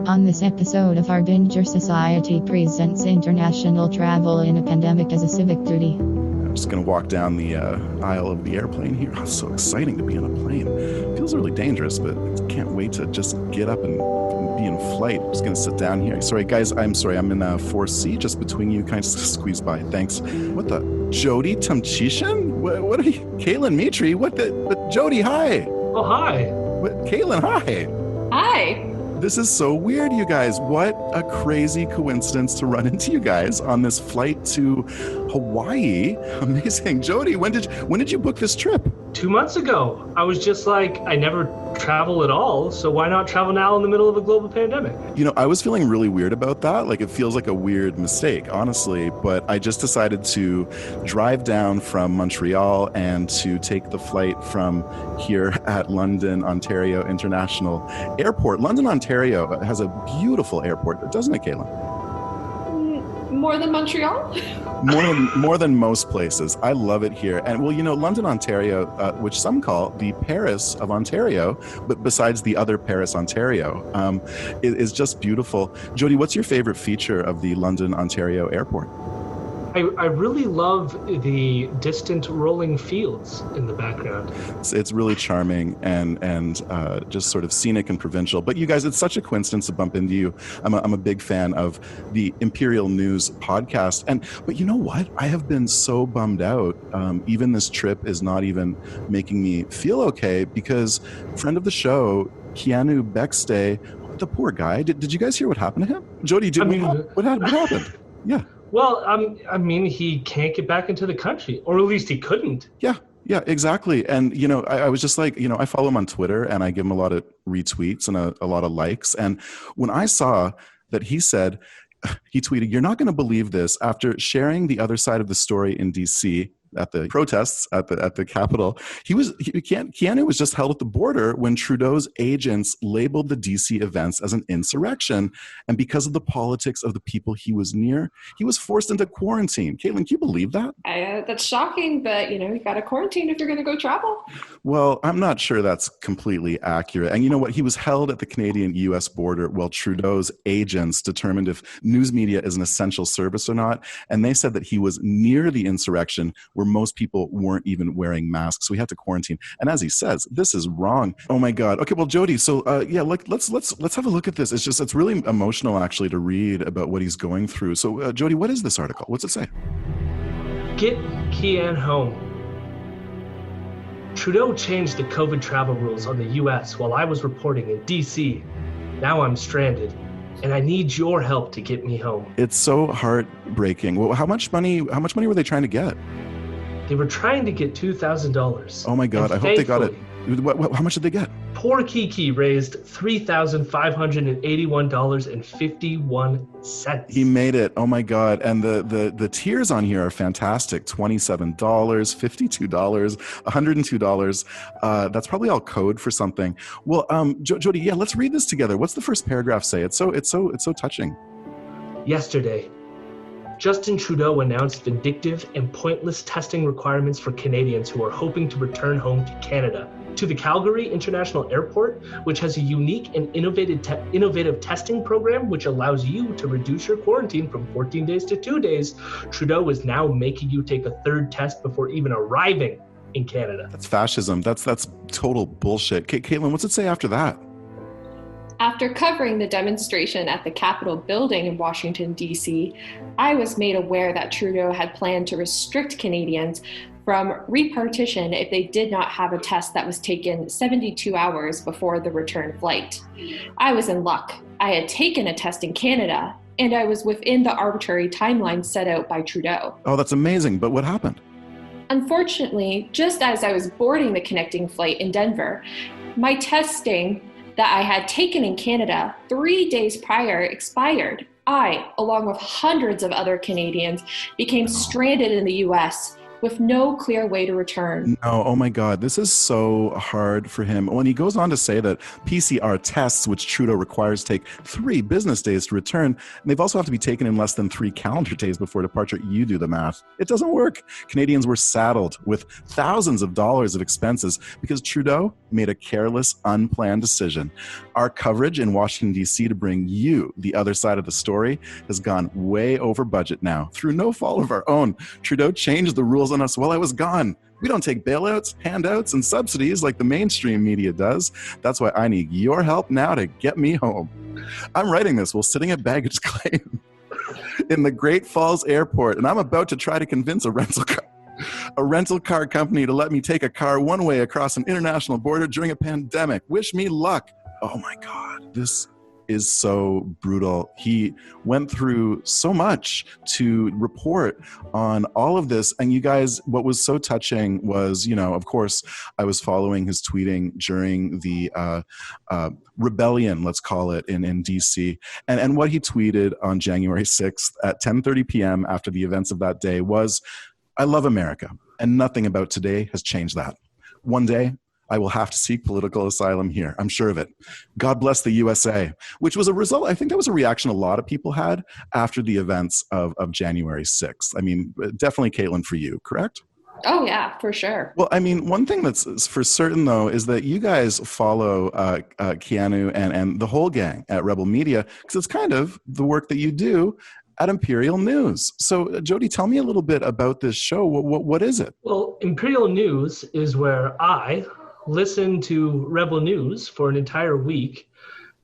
On this episode of Harbinger Society Presents International Travel in a Pandemic as a Civic Duty. I'm just going to walk down the aisle of the airplane here. Oh, it's so exciting to be on a plane. It feels really dangerous, but I can't wait to just get up and be in flight. I'm just going to sit down here. Sorry, guys. I'm sorry. I'm in 4C, just between you. Can I just squeeze by? Thanks. What the? Jody, Tomchishen? What are you? Katelyn, Miitri? What the? Jody, hi. Oh, hi. Katelyn, hi. Hi. This is so weird, you guys. What a crazy coincidence to run into you guys on this flight to Hawaii. Amazing. Jody, when did you book this trip? 2 months ago. I was just like, I never travel at all, so why not travel now in the middle of a global pandemic? You know, I was feeling really weird about that. Like, it feels like a weird mistake, honestly, but I just decided to drive down from Montreal and to take the flight from here at London, Ontario International Airport. London, Ontario has a beautiful airport, doesn't it, Katelyn? More than Montreal? More than most places. I love it here. And well, you know, London, Ontario, which some call the Paris of Ontario, but besides the other Paris, Ontario, is just beautiful. Jody, what's your favorite feature of the London, Ontario airport? I really love the distant rolling fields in the background. It's really charming and just sort of scenic and provincial. But you guys, it's such a coincidence to bump into you. I'm a big fan of the Imperial News podcast. But you know what? I have been so bummed out. Even this trip is not even making me feel okay because friend of the show, Keanu Bexte, the poor guy. Did you guys hear what happened to him? Jody, what happened? Yeah. Well, I mean, he can't get back into the country, or at least he couldn't. Yeah, exactly. And, you know, I was just like, you know, I follow him on Twitter and I give him a lot of retweets and a lot of likes. And when I saw that he tweeted, "You're not going to believe this," after sharing the other side of the story in DC at the protests at the Capitol, Keanu was just held at the border when Trudeau's agents labeled the DC events as an insurrection, and because of the politics of the people he was near, he was forced into quarantine. Katelyn, can you believe that? That's shocking, but you got to quarantine if you're going to go travel. Well, I'm not sure that's completely accurate. And you know what? He was held at the Canadian-U.S. border while Trudeau's agents determined if news media is an essential service or not, and they said that he was near the insurrection where most people weren't even wearing masks. So we had to quarantine. And as he says, this is wrong. Oh my God. Okay, well, Jody, so let's have a look at this. It's really emotional actually to read about what he's going through. So Jody, what is this article? What's it say? Get Keanu home. Trudeau changed the COVID travel rules on the US while I was reporting in DC. Now I'm stranded. And I need your help to get me home. It's so heartbreaking. Well, how much money were they trying to get? They were trying to get $2,000. Oh my God, I hope they got it. How much did they get? Poor Kiki raised $3,581.51. He made it. Oh my God. And the tiers on here are fantastic. $27, $52, $102. That's probably all code for something. Well, Jody, yeah, let's read this together. What's the first paragraph say? It's so touching. Yesterday, Justin Trudeau announced vindictive and pointless testing requirements for Canadians who are hoping to return home to Canada. To the Calgary International Airport, which has a unique and innovative testing program which allows you to reduce your quarantine from 14 days to 2 days, Trudeau is now making you take a third test before even arriving in Canada. That's fascism. That's total bullshit. Katelyn, what's it say after that? After covering the demonstration at the Capitol building in Washington, D.C., I was made aware that Trudeau had planned to restrict Canadians from repartition if they did not have a test that was taken 72 hours before the return flight. I was in luck. I had taken a test in Canada, and I was within the arbitrary timeline set out by Trudeau. Oh, that's amazing. But what happened? Unfortunately, just as I was boarding the connecting flight in Denver, my testing that I had taken in Canada 3 days prior expired. I, along with hundreds of other Canadians, became stranded in the US with no clear way to return. No, oh my God, this is so hard for him. When he goes on to say that PCR tests, which Trudeau requires, take 3 business days to return, and they've also have to be taken in less than 3 calendar days before departure. You do the math. It doesn't work. Canadians were saddled with thousands of dollars of expenses because Trudeau made a careless, unplanned decision. Our coverage in Washington, D.C. to bring you the other side of the story has gone way over budget now. Through no fault of our own, Trudeau changed the rules on us while I was gone. We don't take bailouts, handouts, and subsidies like the mainstream media does. That's why I need your help now to get me home. I'm writing this while sitting at baggage claim in the Great Falls Airport, and I'm about to try to convince a rental car company to let me take a car one way across an international border during a pandemic. Wish me luck. Oh my God, this is so brutal. He went through so much to report on all of this. And you guys, what was so touching was, of course, I was following his tweeting during the rebellion, let's call it, in DC. And what he tweeted on January 6th at 10:30 p.m. after the events of that day was, "I love America, and nothing about today has changed that. One day, I will have to seek political asylum here. I'm sure of it. God bless the USA," which was a result. I think that was a reaction a lot of people had after the events of January 6th. I mean, definitely, Katelyn, for you, correct? Oh, yeah, for sure. Well, I mean, one thing that's for certain, though, is that you guys follow Keanu and the whole gang at Rebel Media, because it's kind of the work that you do at Imperial News. So, Jody, tell me a little bit about this show. What is it? Well, Imperial News is where I listen to Rebel News for an entire week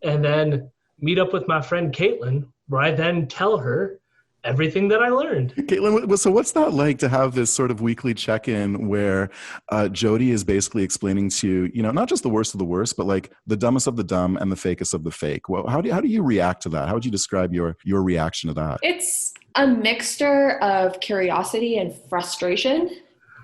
and then meet up with my friend Katelyn, where I then tell her everything that I learned. Katelyn, so what's that like to have this sort of weekly check-in where Jody is basically explaining to you, not just the worst of the worst, but like the dumbest of the dumb and the fakest of the fake? Well, how do you react to that? How would you describe your reaction to that? It's a mixture of curiosity and frustration,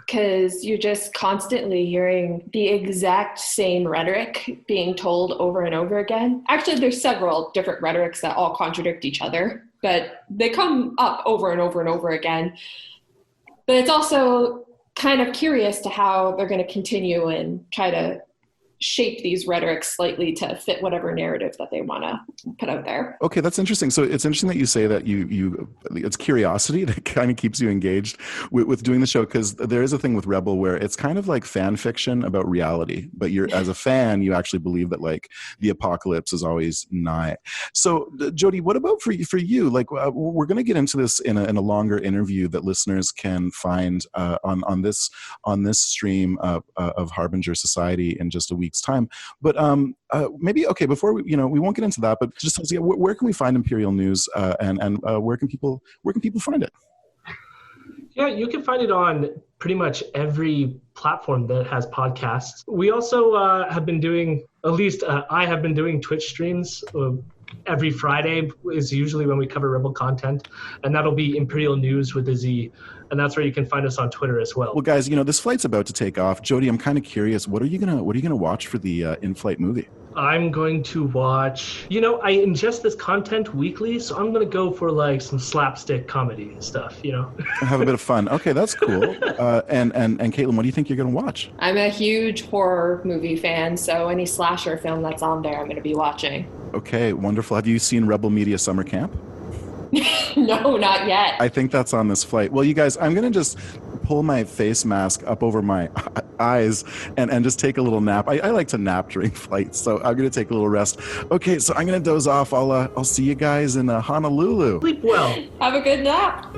because you're just constantly hearing the exact same rhetoric being told over and over again. Actually, there's several different rhetorics that all contradict each other, but they come up over and over and over again. But it's also kind of curious to how they're going to continue and try to shape these rhetorics slightly to fit whatever narrative that they want to put out there. Okay, that's interesting. So it's interesting that you say that it's curiosity that kind of keeps you engaged with doing the show, because there is a thing with Rebel where it's kind of like fan fiction about reality, but as a fan, you actually believe that like the apocalypse is always nigh. So Jody, what about for you? Like we're going to get into this in a longer interview that listeners can find on this stream of Harbinger Society in just a week's time. But maybe, okay, before we won't get into that, but just tell us, where can we find Imperial News and where can people find it? Yeah, you can find it on pretty much every platform that has podcasts. We also have been doing, at least I have been doing Twitch streams. Every Friday is usually when we cover Rebel content, and that'll be Imperial News with a Z. And that's where you can find us on Twitter as well. Well, guys, this flight's about to take off. Jody, I'm kind of curious. What are you gonna watch for the in-flight movie? I'm going to watch. I ingest this content weekly, so I'm gonna go for like some slapstick comedy stuff. Have a bit of fun. Okay, that's cool. And Katelyn, what do you think you're gonna watch? I'm a huge horror movie fan, so any slasher film that's on there, I'm gonna be watching. Okay, wonderful. Have you seen Rebel Media Summer Camp? No, not yet. I think that's on this flight. Well, you guys, I'm going to just pull my face mask up over my eyes and just take a little nap. I like to nap during flights, so I'm going to take a little rest. Okay, so I'm going to doze off. I'll see you guys in Honolulu. Sleep well. Have a good nap.